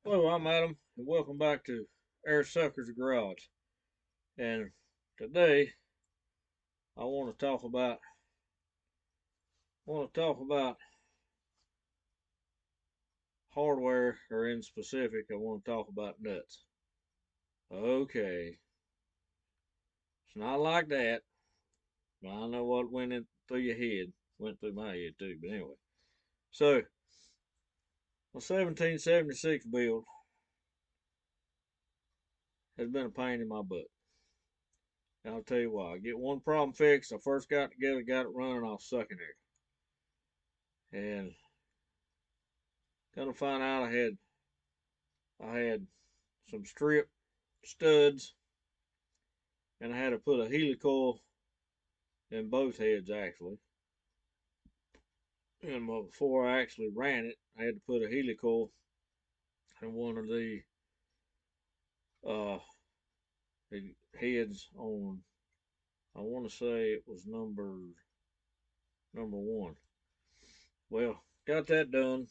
Hello, I'm Adam, and welcome back to Air Sucker's Garage. And today I want to talk about hardware, or in specific, I want to talk about nuts. Okay, it's not like that. I know what went in through your head, went through my head too. But anyway, so my 1776 build has been a pain in my butt. And I'll tell you why. I get one problem fixed. I first got together, got it running, I was sucking air. And gonna find out I had some strip studs, and I had to put a helicoil in both heads actually. And before I actually ran it, I had to put a helicoil in one of uh, the heads on. I want to say it was number one. Well, got that done,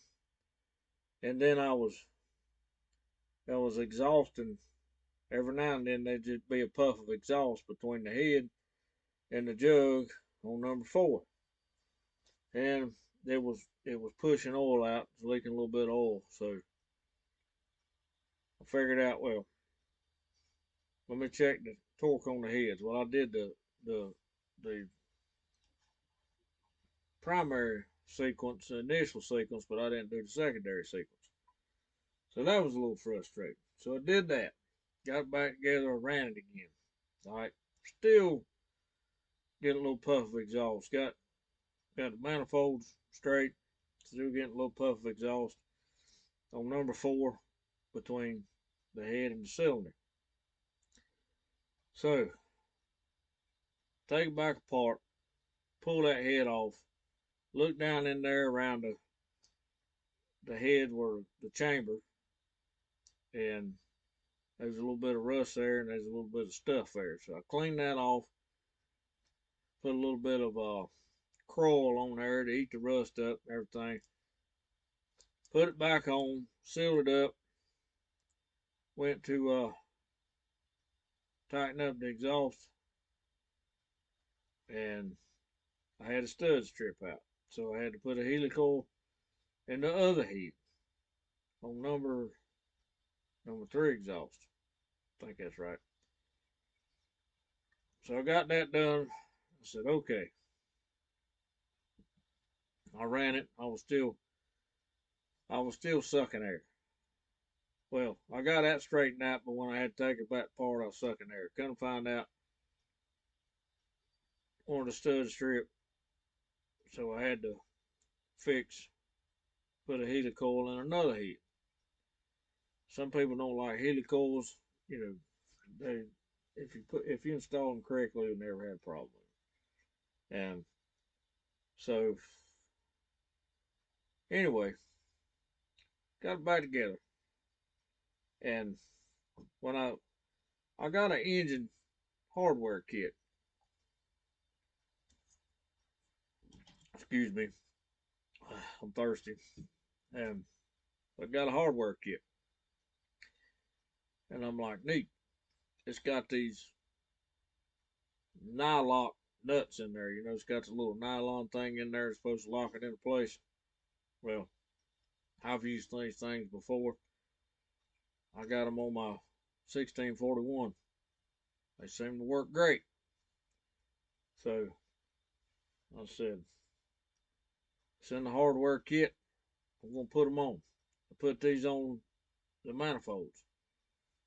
and then I was exhausting. Every now and then there'd just be a puff of exhaust between the head and the jug on number four, and it was pushing oil out, it was leaking a little bit of oil. So I figured out, well, let me check the torque on the heads. Well, I did the primary sequence, the initial sequence, but I didn't do the secondary sequence. So that was a little frustrating. So I did that, got it back together, and ran it again. All right, still getting a little puff of exhaust. Got the manifolds straight, still getting a little puff of exhaust on number four between the head and the cylinder. So take it back apart, pull that head off, look down in there around the head where the chamber, and there's a little bit of rust there, and there's a little bit of stuff there. So I cleaned that off, put a little bit of Kroll on there to eat the rust up and everything. Put it back on, sealed it up, went to tighten up the exhaust, and I had a stud strip out. So I had to put a helicoil in the other head on number three exhaust. I think that's right. So I got that done. I said, okay. I ran it. I was still sucking air. Well, I got that straightened out, but when I had to take it back apart, I was sucking air. Couldn't find out one of the studs strip, so I had to put a helicoil in another head. Some people don't like helicoils. You know, they if you install them correctly, you never had a problem. And so anyway, got it back together, and when I got an engine hardware kit. Excuse me, I'm thirsty. And I got a hardware kit, and I'm like, neat. It's got these Nyloc nuts in there. It's got the little nylon thing in there. It's supposed to lock it into place. Well, I've used these things before. I got them on my 1641. They seem to work great. So I said, it's in the hardware kit. I'm gonna put them on. I put these on the manifolds.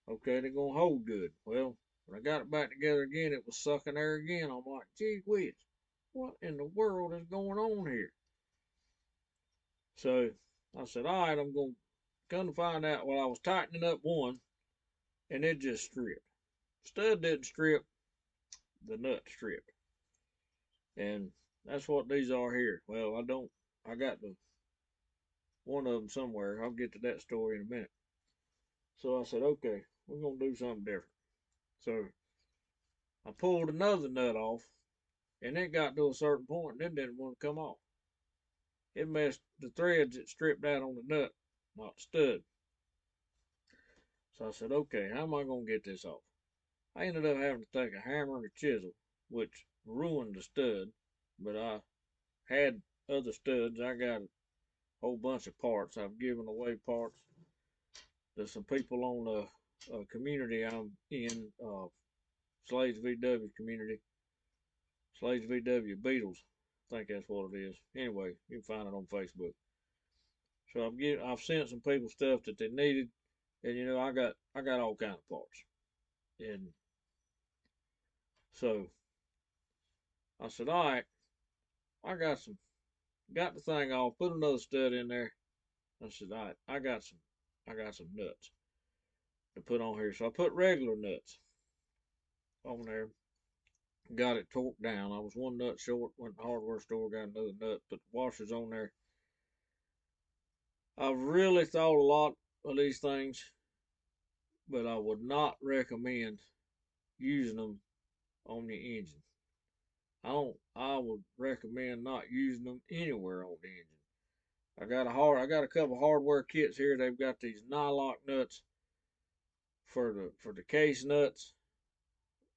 Okay, they're gonna hold good. Well, when I got it back together again, it was sucking air again. I'm like, gee whiz, what in the world is going on here? So I said, all right, I'm going to come to find out. Well, I was tightening up one, and it just stripped. Stud didn't strip, the nut stripped. And that's what these are here. Well, I got one of them somewhere. I'll get to that story in a minute. So I said, okay, we're going to do something different. So I pulled another nut off, and it got to a certain point, and it didn't want to come off. It messed the threads that stripped out on the nut, not the stud. So I said, okay, how am I going to get this off? I ended up having to take a hammer and a chisel, which ruined the stud, but I had other studs. I got a whole bunch of parts. I've given away parts to some people on a community I'm in, Slades VW community, Slades VW Beetles. I think that's what it is. Anyway, you can find it on Facebook. So I've sent some people stuff that they needed, and I got all kind of parts, and so I said, all right, I got the thing off, put another stud in there. I said, all right, I got some nuts to put on here. So I put regular nuts on there, got it torqued down. I was one nut short, went to the hardware store, got another nut, put the washers on there. I've really thought a lot of these things, but I would not recommend using them on the engine. I would recommend not using them anywhere on the engine. I got a couple hardware kits here. They've got these Nyloc nuts for the case nuts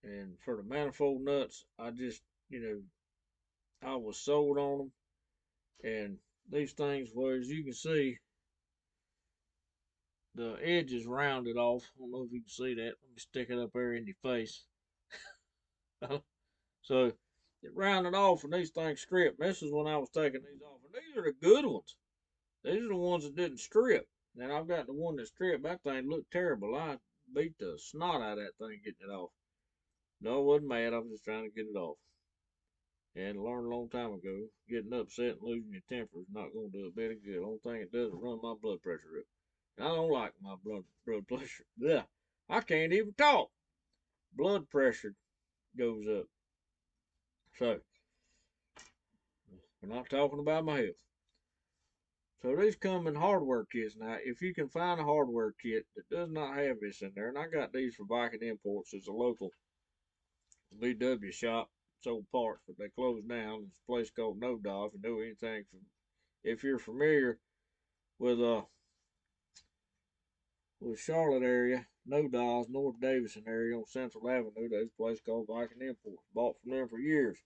and for the manifold nuts. I just, I was sold on them. And these things, well, as you can see, the edge is rounded off. I don't know if you can see that. Let me stick it up there in your face. So it rounded off, and these things stripped. This is when I was taking these off, and these are the good ones. These are the ones that didn't strip. And I've got the one that stripped. That thing looked terrible. I beat the snot out of that thing getting it off. No, I wasn't mad. I was just trying to get it off. And I learned a long time ago, getting upset and losing your temper is not going to do a bit of good. The only thing it does is run my blood pressure up. And I don't like my blood pressure. Yeah, I can't even talk. Blood pressure goes up. So, we're not talking about my health. So these come in hardware kits. Now, if you can find a hardware kit that does not have this in there, and I got these for Viking Imports, it's a local VW shop, sold parts, but they closed down. It's a place called No Dog. If you know anything from, if you're familiar with Charlotte area, No Dawes, North Davison area on Central Avenue, there's a place called Viking Imports. Bought from them for years.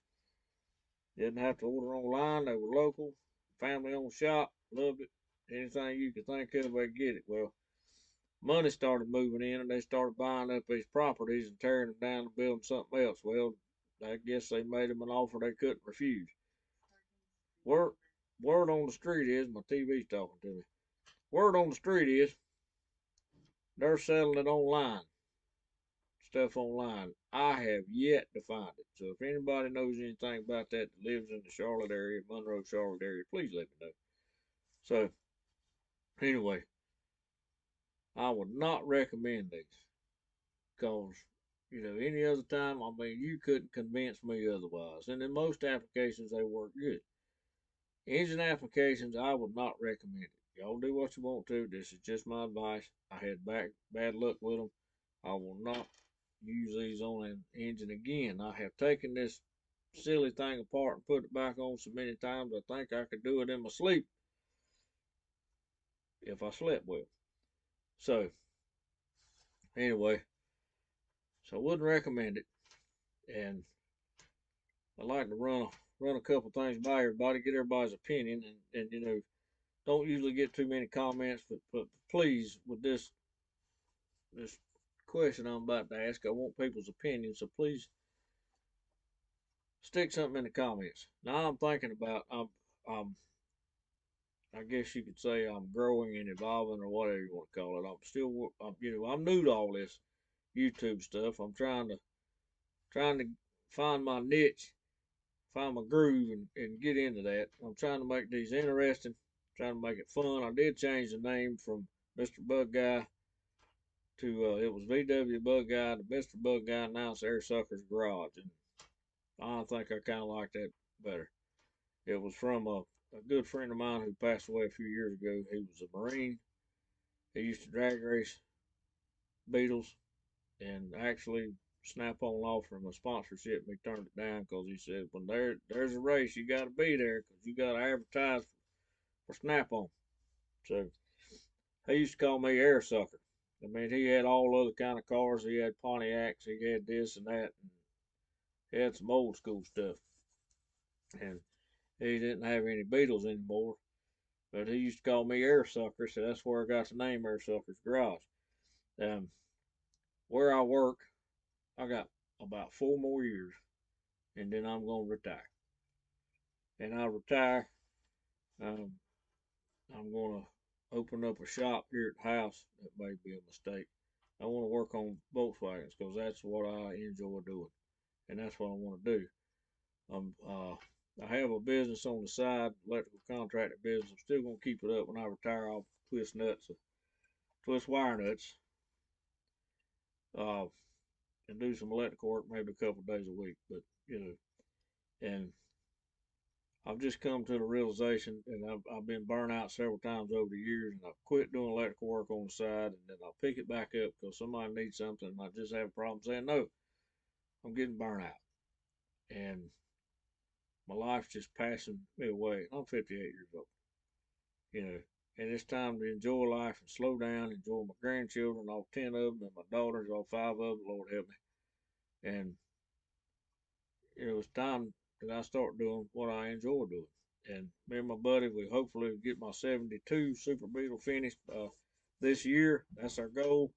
Didn't have to order online. They were local, family-owned shop. Loved it. Anything you could think of, they get it. Well, money started moving in, and they started buying up these properties and tearing them down and building something else. Well, I guess they made them an offer they couldn't refuse. Word, word on the street is, my TV's talking to me. Word on the street is they're selling it online, stuff online. I have yet to find it. So if anybody knows anything about that lives in the Charlotte area, Monroe, Charlotte area, please let me know. So anyway, I would not recommend these because any other time, I mean, you couldn't convince me otherwise. And in most applications, they work good. Engine applications, I would not recommend it. Y'all do what you want to. This is just my advice. I had bad luck with them. I will not use these on an engine again. I have taken this silly thing apart and put it back on so many times. I think I could do it in my sleep if I slept well. So anyway, so I wouldn't recommend it. And I like to run a couple things by everybody, get everybody's opinion, and don't usually get too many comments, but please, with this question I'm about to ask, I want people's opinion, so please stick something in the comments. Now I'm thinking about I'm I guess you could say I'm growing and evolving or whatever you want to call it. I'm new to all this YouTube stuff. I'm trying to find my niche, find my groove, and get into that. I'm trying to make these interesting, trying to make it fun. I did change the name from Mr. Bug Guy to it was VW Bug Guy to Mr. Bug Guy. Now it's Air Sucker's Garage, and I think I kind of like that better. It was from a good friend of mine who passed away a few years ago. He was a Marine. He used to drag race Beetles, and actually Snap-on offered him a sponsorship, and he turned it down because he said, when there's a race, you got to be there because you got to advertise for Snap-on. So he used to call me Air Sucker. I mean, he had all other kind of cars. He had Pontiacs. He had this and that. And he had some old school stuff. And he didn't have any Beetles anymore. But he used to call me Air Sucker, so that's where I got the name Air Sucker's Garage. Um, where I work, I got about 4 more years, and then I'm gonna retire. And I retire, um, I'm gonna open up a shop here at the house. That may be a mistake. I want to work on Volkswagens because that's what I enjoy doing, and that's what I want to do. I have a business on the side, electrical contractor business. I'm still gonna keep it up when I retire. I'll twist wire nuts, uh, and do some electrical work maybe a couple of days a week. But and I've just come to the realization, and I've been burnt out several times over the years, and I've quit doing electrical work on the side, and then I'll pick it back up because somebody needs something, and I just have a problem saying no. I'm getting burnt out, and my life's just passing me away. I'm 58 years old, you know, and it's time to enjoy life and slow down, enjoy my grandchildren, all 10 of them, and my daughters, all 5 of them. Lord help me, and it was time that I start doing what I enjoy doing. And me and my buddy, we hopefully get my 72 Super Beetle finished this year. That's our goal.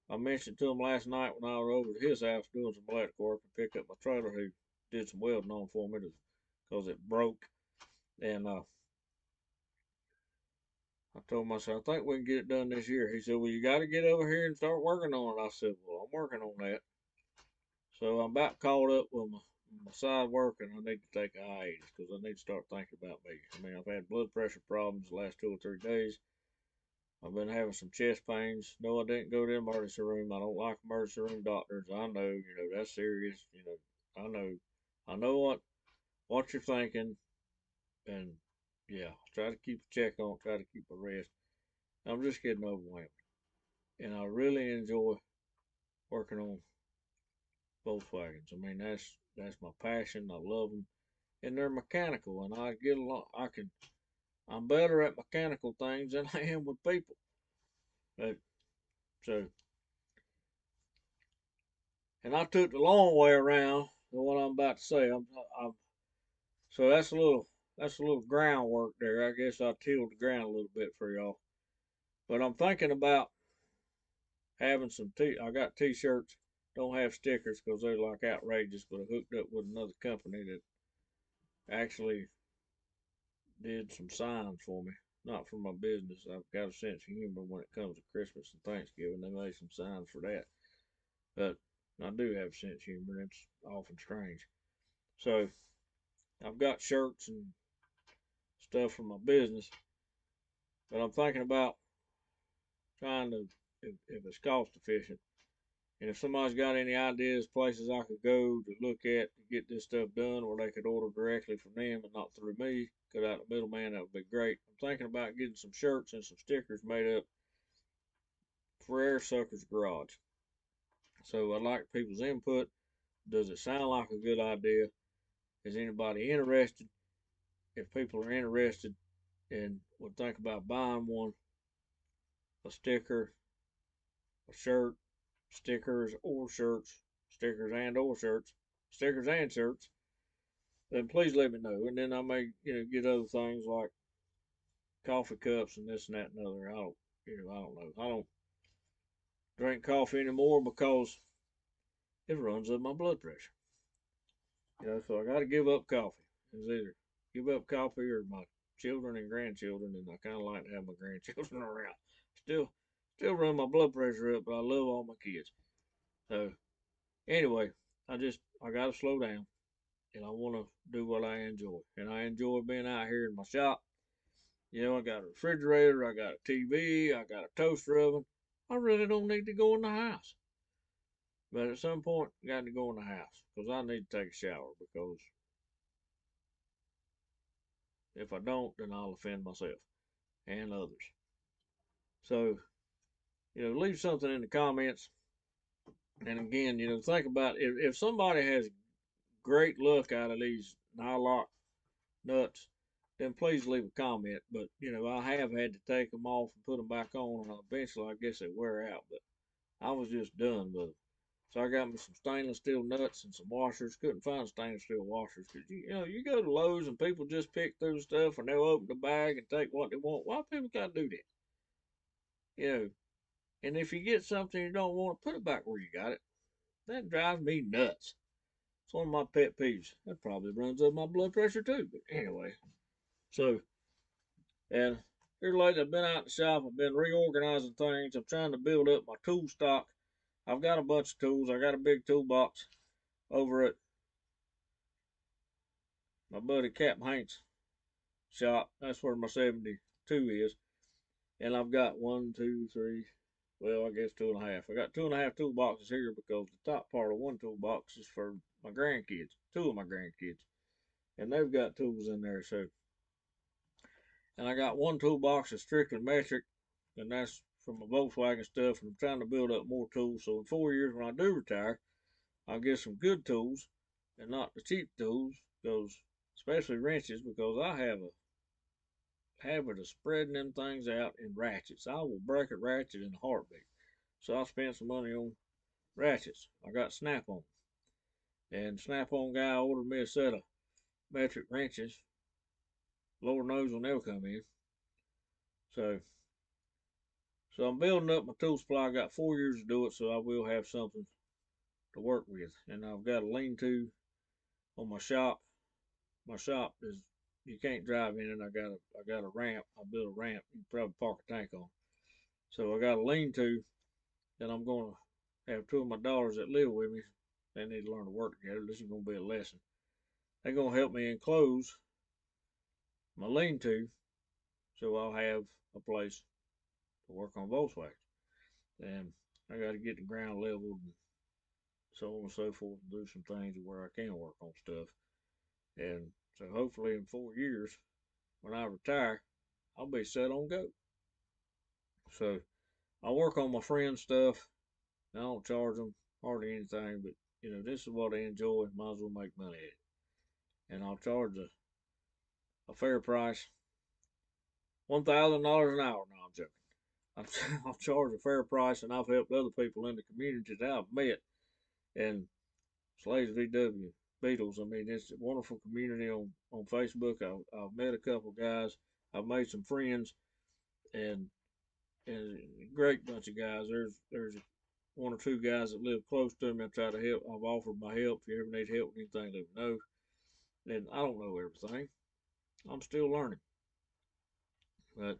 I mentioned to him last night when I was over to his house doing some electrical work and picked up my trailer. He did some welding on for me because it broke. And I told him, I said, I think we can get it done this year. He said, well, you got to get over here and start working on it. I said, well, I'm working on that. So I'm about caught up with my side work, and I need to take a hiatus because I need to start thinking about me. I mean, I've had blood pressure problems the last 2 or 3 days. I've been having some chest pains. No, I didn't go to the emergency room. I don't like emergency room doctors. I know, that's serious. I know what you're thinking, and yeah, try to keep a check on, try to keep a rest. I'm just getting overwhelmed, and I really enjoy working on Volkswagens. I mean, that's my passion. I love them, and they're mechanical, and I get along. I'm better at mechanical things than I am with people. But, so, and I took the long way around than what I'm about to say. So that's a little groundwork there. I guess I tilled the ground a little bit for y'all. But I'm thinking about having I got t-shirts. Don't have stickers because they're like outrageous. But I hooked up with another company that actually did some signs for me. Not for my business. I've got a sense of humor when it comes to Christmas and Thanksgiving. They made some signs for that. But I do have a sense of humor. It's often strange. So I've got shirts and stuff for my business. But I'm thinking about trying to, if it's cost efficient, and if somebody's got any ideas, places I could go to look at to get this stuff done where they could order directly from them and not through me, cut out the middleman, that would be great. I'm thinking about getting some shirts and some stickers made up for Air Sucker's Garage. So I'd like people's input. Does it sound like a good idea? Is anybody interested? If people are interested and would think about buying one, a sticker, a shirt, stickers or shirts, stickers and shirts, then please let me know. And then I may, get other things like coffee cups and this and that and other. I don't know. I don't drink coffee anymore because it runs up my blood pressure. So I got to give up coffee. It's either give up coffee or my children and grandchildren, and I kind of like to have my grandchildren around. Still, still run my blood pressure up, but I love all my kids. So anyway, I got to slow down, and I want to do what I enjoy, and I enjoy being out here in my shop. I got a refrigerator, I got a TV, I got a toaster oven. I really don't need to go in the house. But at some point, I got to go in the house because I need to take a shower because if I don't, then I'll offend myself and others. So, leave something in the comments. And again, think about if somebody has great luck out of these Nyloc nuts, then please leave a comment. But you know, I have had to take them off and put them back on, and eventually I guess they wear out. But I was just done with them. So I got me some stainless steel nuts and some washers. Couldn't find stainless steel washers because you know you go to Lowe's and people just pick through stuff and they'll open the bag and take what they want. Why people gotta do that? You know, and if you get something you don't want, put it back where you got it. That drives me nuts. It's one of my pet peeves. That probably runs up my blood pressure too. But anyway, so and here lately I've been out in the shop. I've been reorganizing things. I'm trying to build up my tool stock. I've got a bunch of tools. I got a big toolbox over at my buddy Captain Hank's shop. That's where my 72 is. And I've got one, two, three, well, I guess two and a half. I got two and a half toolboxes here because the top part of one toolbox is for my grandkids, two of my grandkids. And they've got tools in there. So, and I got one toolbox that's strictly metric, and that's for my Volkswagen stuff. And I'm trying to build up more tools. So in 4 years, when I do retire, I'll get some good tools and not the cheap tools, because especially wrenches, because I have a habit of spreading them things out in ratchets. I will break a ratchet in a heartbeat. So I spent some money on ratchets. I got Snap-on. And Snap-on guy ordered me a set of metric wrenches. Lord knows when they'll come in. So I'm building up my tool supply. I got 4 years to do it, so I will have something to work with. And I've got a lean-to on my shop. My shop is, you can't drive in it. I got a ramp. I built a ramp. You can probably park a tank on. So I got a lean-to that I'm gonna have two of my daughters that live with me. They need to learn to work together. This is gonna be a lesson. They're gonna help me enclose my lean-to, so I'll have a place to work on Volkswagen. And I got to get the ground leveled and so on and so forth, and do some things where I can work on stuff. And so hopefully in 4 years, when I retire, I'll be set on go. So I work on my friends' stuff. I don't charge them hardly anything, but you know, this is what I enjoy. Might as well make money at it. And I'll charge a fair price, $1,000 an hour. No, I'm joking. I'll charge a fair price, and I've helped other people in the community that I've met. And Slaves VW Beatles, I mean, it's a wonderful community on Facebook. I've met a couple guys. I've made some friends, and a great bunch of guys. There's one or two guys that live close to me. I try to help. I've offered my help. If you ever need help with anything, let me know. And I don't know everything. I'm still learning. But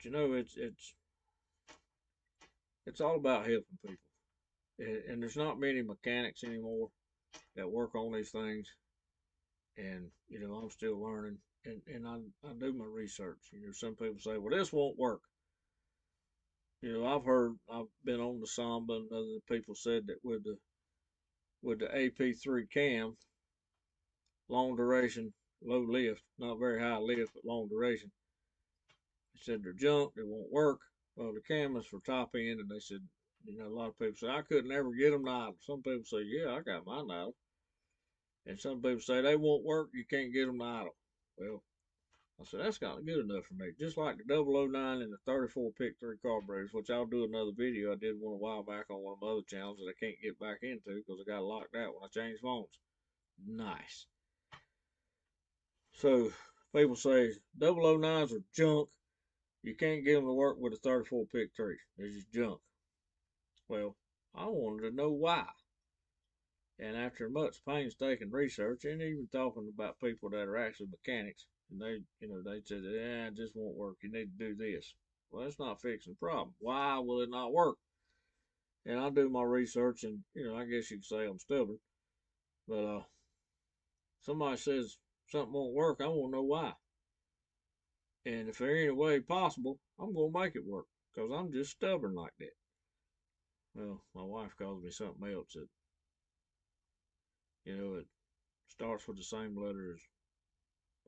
you know, it's all about helping people. And there's not many mechanics anymore that work on these things. And you know, I'm still learning. And I do my research. You know, some people say, well, this won't work. You know, I've been on the Samba, and other people said that with the AP3 cam, long duration, low lift, not very high lift, but long duration. They said they're junk, they won't work. Well, the cam is for top end, and they said, you know, a lot of people say I couldn't ever get them to idle. Some people say, yeah, I got mine idle, and some people say they won't work, you can't get them to idle. Well, I said, that's not good enough for me. Just like the 009 and the 34 Pick 3 carburetors, which I'll do another video. I did one a while back on one of my other channels that I can't get back into because I got locked out when I changed phones. Nice. So people say 009s are junk. You can't get them to work with a 34 Pick 3. They're just junk. Well, I wanted to know why. And after much painstaking research, and even talking about people that are actually mechanics, and they said, yeah, it just won't work. You need to do this. Well, that's not fixing the problem. Why will it not work? And I do my research, and I guess you could say I'm stubborn, but somebody says something won't work, I want to know why. And if there ain't a way possible, I'm gonna make it work, because I'm just stubborn like that. Well, my wife calls me something else that it starts with the same letter as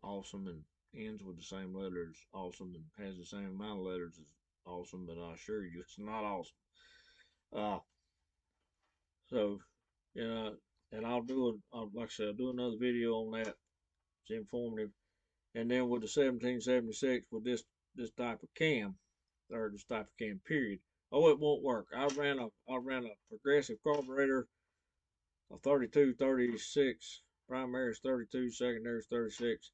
awesome and ends with the same letter as awesome and has the same amount of letters as awesome, but I assure you it's not awesome. Uh, so, and like I said, I'll do another video on that. It's informative. And then with the 1776, with this type of cam, or this type of cam period, oh, it won't work. I ran a progressive carburetor, a 32, 36, primary is 32, secondary is 36,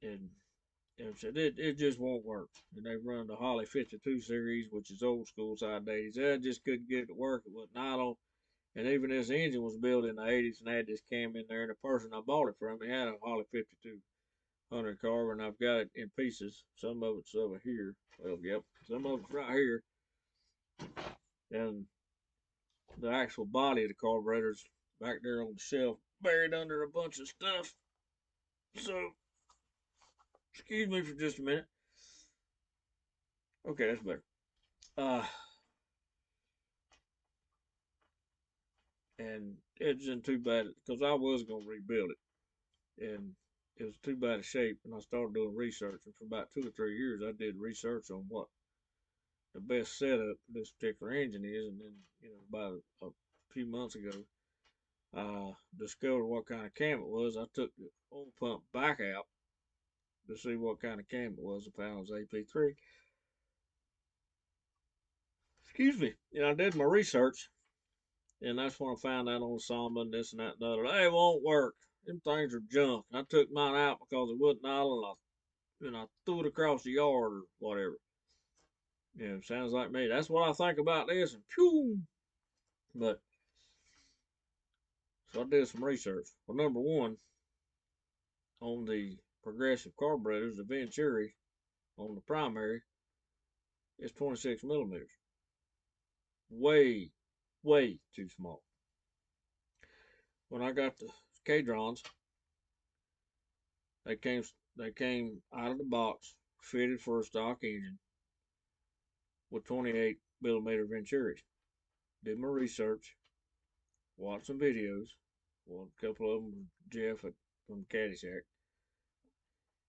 and said it just won't work. And they run the Holly 52 series, which is old school side 80s. I just couldn't get it to work. It was Nyloc. And even this engine was built in the 80s and had this cam in there. And the person I bought it from, he had a Holly 5200 car, and I've got it in pieces. Some of it's over here. Well, yep, some of it's right here. And the actual body of the carburetor's back there on the shelf, buried under a bunch of stuff. So, excuse me for just a minute. Okay, that's better. And it wasn't too bad because I was gonna rebuild it, and it was too bad of shape. And I started doing research, and for about 2 or 3 years, I did research on what the best setup for this particular engine is. And then, about a few months ago, I discovered what kind of cam it was. I took the oil pump back out to see what kind of cam it was. I found it was AP3. Excuse me. And I did my research, and that's when I found out on Samba and this and that and the other. Hey, it won't work. Them things are junk. I took mine out because it wasn't idle, and I threw it across the yard or whatever. Yeah, sounds like me. That's what I think about this, and pew. But so I did some research. Well, number one, on the progressive carburetors, the Venturi on the primary is 26 millimeters. Way, way too small. When I got the Cadrons, they came out of the box fitted for a stock engine with 28 millimeter Venturis. Did my research, watched some videos. Well, a couple of them Jeff from Caddyshack,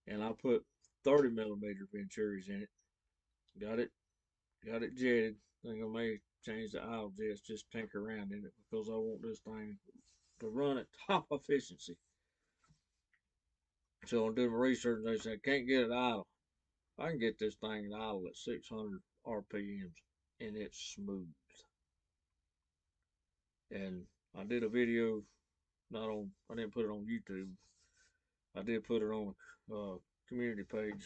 and I put 30 millimeter Venturis in it. Got it, got it jetted. I think I may change the idle jets, just tinker around in it because I want this thing to run at top efficiency. So I'm doing my research, and they said can't get it idle. I can get this thing idle at 600 RPMs, and it's smooth. And I did a video, I didn't put it on YouTube. I did put it on a community page.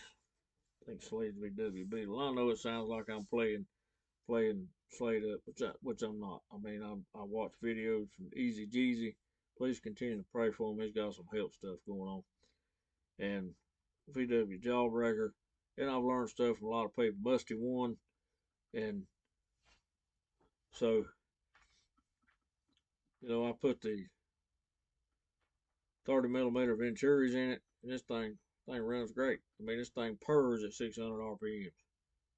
I think Slade's VW Beetle. I know it sounds like I'm playing Slade up, which I'm not. I mean, I watch videos from Easy Jeezy. Please continue to pray for him. He's got some help stuff going on. And VW Jawbreaker. And I've learned stuff from a lot of people. Musty One. And so, I put the 30 millimeter Venturis in it, and this thing runs great. I mean, this thing purrs at 600 RPMs.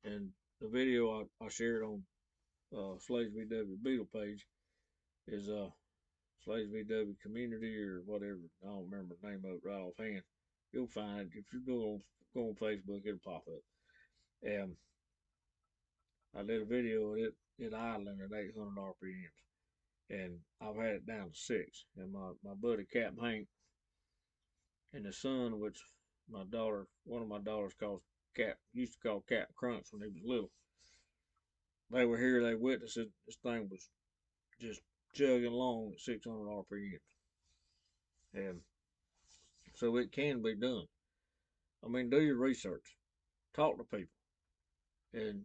And the video I shared on Slade's VW Beetle page is Slade's VW Community or whatever. I don't remember the name of it right offhand. You'll find it if you go on Facebook, it'll pop up. And I did a video of it idling at 800 RPMs, and I've had it down to 6. And my buddy Cap Hank and his son, which one of my daughters used to call Cap Crunch when he was little. They were here. They witnessed it. This thing was just chugging along at 600 RPMs, and so it can be done. I mean, do your research, talk to people, and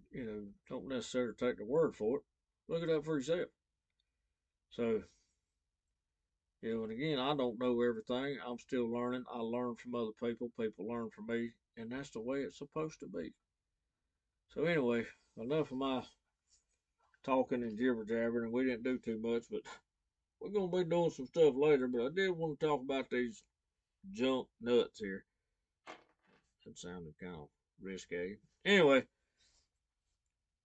don't necessarily take the word for it. Look it up for yourself. So, and again, I don't know everything. I'm still learning. I learn from other people. People learn from me, and that's the way it's supposed to be. So anyway, enough of my talking and jibber jabbering, and we didn't do too much, but we're gonna be doing some stuff later. But I did want to talk about these junk nuts here. That sounded kind of risque. Anyway,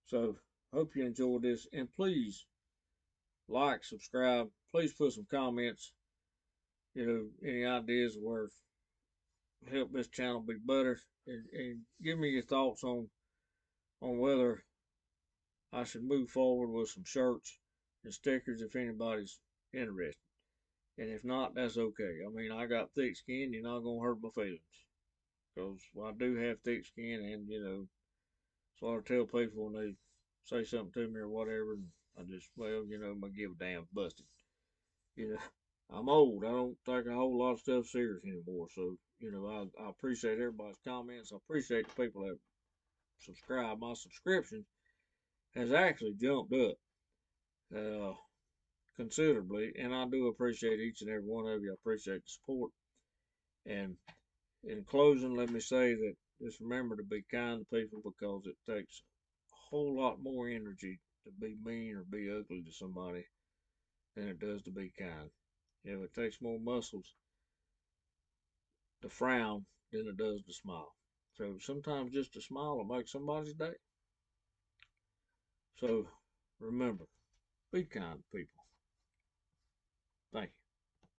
so hope you enjoyed this, and please like, subscribe. Please put some comments. Any ideas where help this channel be better, and give me your thoughts on whether I should move forward with some shirts and stickers if anybody's interested. And if not, that's okay. I mean, I got thick skin. You're not gonna hurt my feelings because I do have thick skin, and so I tell people when they say something to me or whatever, and I just, well, I give a damn busted. You know, I'm old. I don't take a whole lot of stuff serious anymore. So, I appreciate everybody's comments. I appreciate the people that subscribe. My subscription has actually jumped up uh, considerably, and I do appreciate each and every one of you. I appreciate the support. And in closing, let me say that just remember to be kind to people because it takes a whole lot more energy to be mean or be ugly to somebody than it does to be kind. It takes more muscles to frown than it does to smile. So sometimes just a smile will make somebody's day. So remember, be kind to people. Thank you.